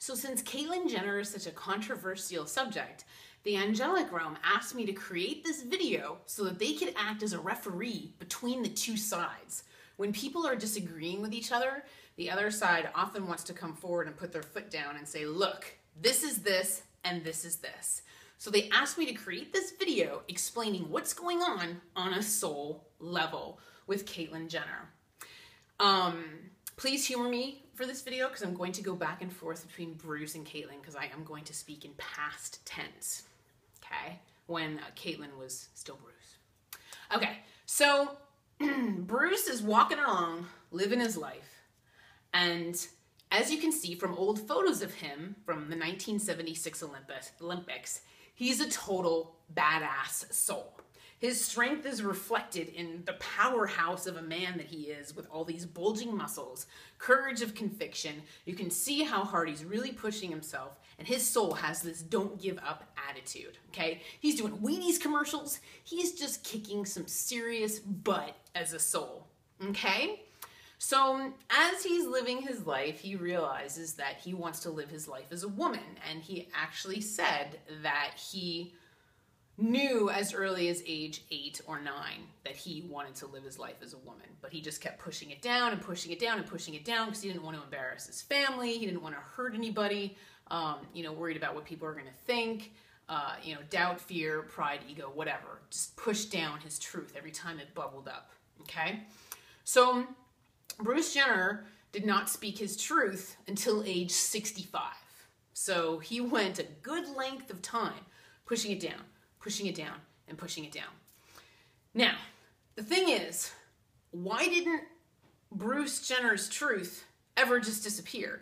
So since Caitlyn Jenner is such a controversial subject, the angelic realm asked me to create this video so that they could act as a referee between the two sides. When people are disagreeing with each other, the other side often wants to come forward and put their foot down and say, look, this is this and this is this. So they asked me to create this video explaining what's going on a soul level with Caitlyn Jenner. Please humor me for this video because I'm going to go back and forth between Bruce and Caitlyn because I am going to speak in past tense, okay? When Caitlyn was still Bruce. Okay, so Bruce is walking along, living his life, and as you can see from old photos of him from the 1976 Olympics, he's a total badass soul. His strength is reflected in the powerhouse of a man that he is with all these bulging muscles, courage of conviction. You can see how hard he's really pushing himself, and his soul has this don't give up attitude, okay? He's doing Wheaties commercials. He's just kicking some serious butt as a soul, okay? So as he's living his life, he realizes that he wants to live his life as a woman, and he actually said that he knew as early as age 8 or 9 that he wanted to live his life as a woman, but he just kept pushing it down and pushing it down and pushing it down because he didn't want to embarrass his family. He didn't want to hurt anybody, worried about what people are going to think, doubt, fear, pride, ego, whatever. Just pushed down his truth every time it bubbled up, okay? So Bruce Jenner did not speak his truth until age 65. So he went a good length of time pushing it down, and pushing it down. Now, the thing is, why didn't Bruce Jenner's truth ever just disappear?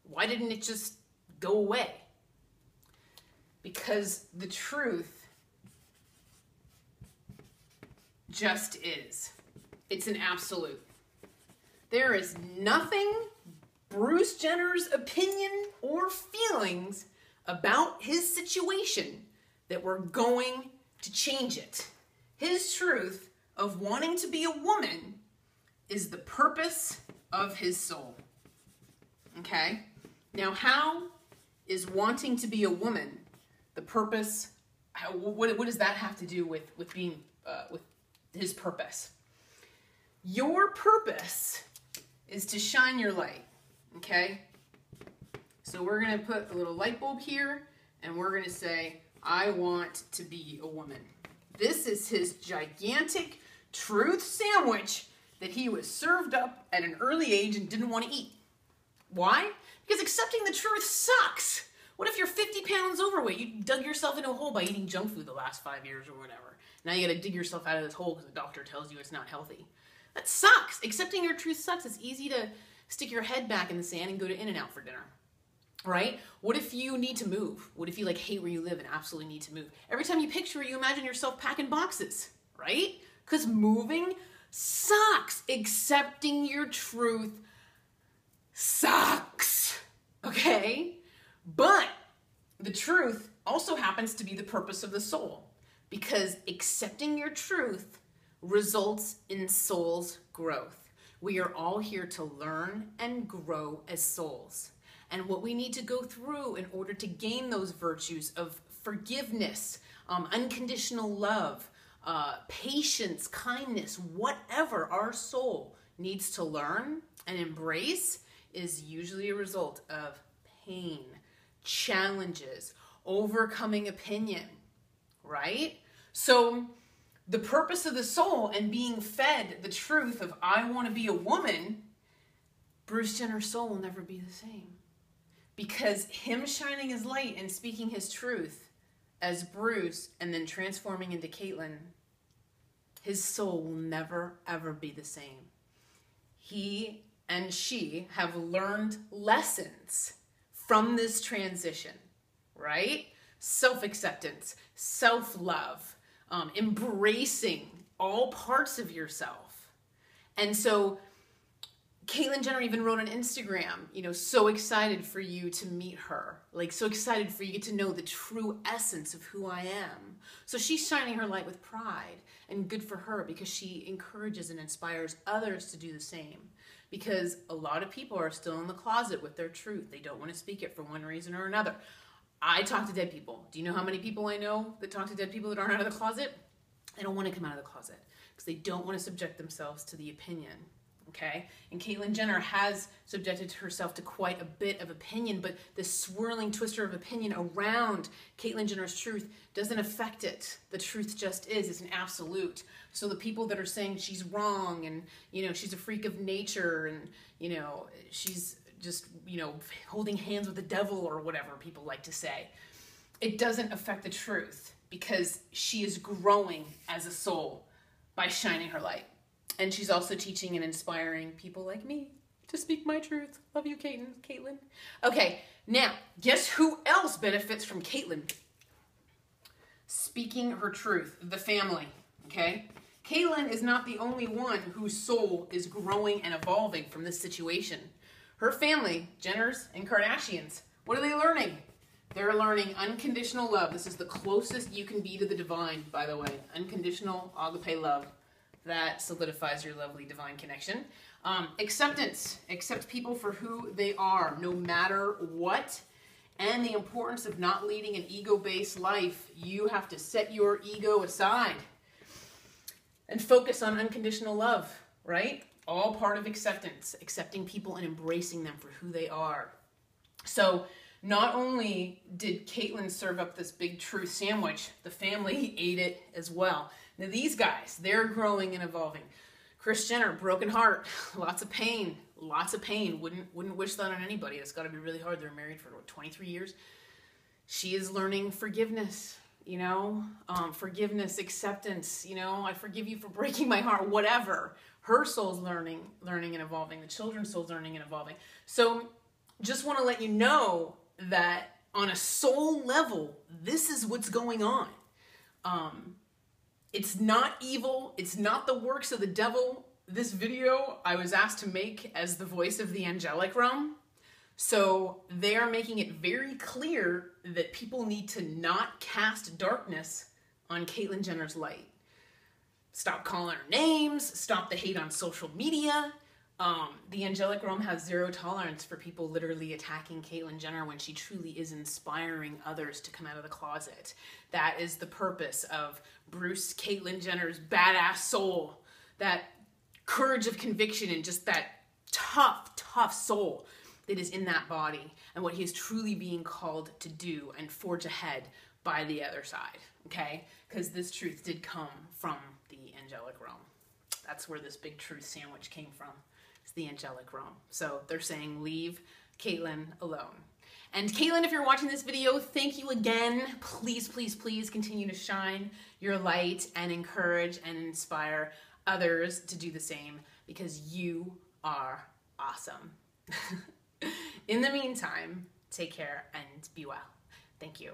Why didn't it just go away? Because the truth just is. It's an absolute. There is nothing Bruce Jenner's opinion or feelings about his situation that we're going to change it. His truth of wanting to be a woman is the purpose of his soul. Okay? Now, how is wanting to be a woman the purpose? What does that have to do with being with his purpose? Your purpose is to shine your light. Okay? So we're going to put a little light bulb here, and we're going to say, I want to be a woman. This is his gigantic truth sandwich that he was served up at an early age and didn't want to eat. Why? Because accepting the truth sucks. What if you're 50 pounds overweight? You dug yourself into a hole by eating junk food the last 5 years or whatever. Now you got to dig yourself out of this hole because the doctor tells you it's not healthy. That sucks. Accepting your truth sucks. It's easy to stick your head back in the sand and go to In-N-Out for dinner. Right? What if you need to move? What if you hate where you live and absolutely need to move? Every time you picture it, you imagine yourself packing boxes, right? Because moving sucks. Accepting your truth sucks, okay? But the truth also happens to be the purpose of the soul, because accepting your truth results in soul's growth. We are all here to learn and grow as souls. And what we need to go through in order to gain those virtues of forgiveness, unconditional love, patience, kindness, whatever our soul needs to learn and embrace is usually a result of pain, challenges, overcoming opinion, right? So the purpose of the soul and being fed the truth of I want to be a woman, Bruce Jenner's soul will never be the same. Because him shining his light and speaking his truth as Bruce and then transforming into Caitlyn, his soul will never, ever be the same. He and she have learned lessons from this transition, right? Self-acceptance, self-love, embracing all parts of yourself. And so Caitlyn Jenner even wrote on Instagram, so excited for you to meet her. So excited for you to get to know the true essence of who I am. So she's shining her light with pride, and good for her because she encourages and inspires others to do the same. because a lot of people are still in the closet with their truth. They don't want to speak it for one reason or another. I talk to dead people. Do you know how many people I know that talk to dead people that aren't out of the closet? They don't want to come out of the closet because they don't want to subject themselves to the opinion. Okay? And Caitlyn Jenner has subjected herself to quite a bit of opinion, but this swirling twister of opinion around Caitlyn Jenner's truth doesn't affect it. The truth just is. It's an absolute. So the people that are saying she's wrong and, she's a freak of nature and, she's just, holding hands with the devil or whatever people like to say, it doesn't affect the truth because she is growing as a soul by shining her light. And she's also teaching and inspiring people like me to speak my truth. Love you, Caitlyn. Okay, now, guess who else benefits from Caitlyn speaking her truth? The family, okay? Caitlyn is not the only one whose soul is growing and evolving from this situation. Her family, Jenners and Kardashians, what are they learning? They're learning unconditional love. This is the closest you can be to the divine, by the way. Unconditional agape love. That solidifies your lovely divine connection. Acceptance. Accept people for who they are, no matter what. And the importance of not leading an ego-based life. You have to set your ego aside and focus on unconditional love, right? All part of acceptance. Accepting people and embracing them for who they are. So not only did Caitlyn serve up this big truth sandwich, the family ate it as well. Now these guys, they're growing and evolving. Kris Jenner, broken heart, lots of pain. Wouldn't wish that on anybody. It's got to be really hard. They're married for 23 years. She is learning forgiveness, forgiveness, acceptance, I forgive you for breaking my heart, whatever. Her soul's learning and evolving. The children's soul's learning and evolving. So just want to let you know that on a soul level, this is what's going on. It's not evil. It's not the works of the devil. This video I was asked to make as the voice of the angelic realm. So they are making it very clear that people need to not cast darkness on Caitlyn Jenner's light. Stop calling her names. Stop the hate on social media. The angelic realm has zero tolerance for people literally attacking Caitlyn Jenner when she truly is inspiring others to come out of the closet. That is the purpose of Caitlyn Jenner's badass soul, that courage of conviction and just that tough soul that is in that body and what he is truly being called to do and forge ahead by the other side, okay? Because this truth did come from the angelic realm. That's where this big truth sandwich came from. It's the angelic realm. So they're saying leave Caitlyn alone. And Caitlyn, if you're watching this video, thank you again. Please, please, please continue to shine your light and encourage and inspire others to do the same because you are awesome. In the meantime, take care and be well. Thank you.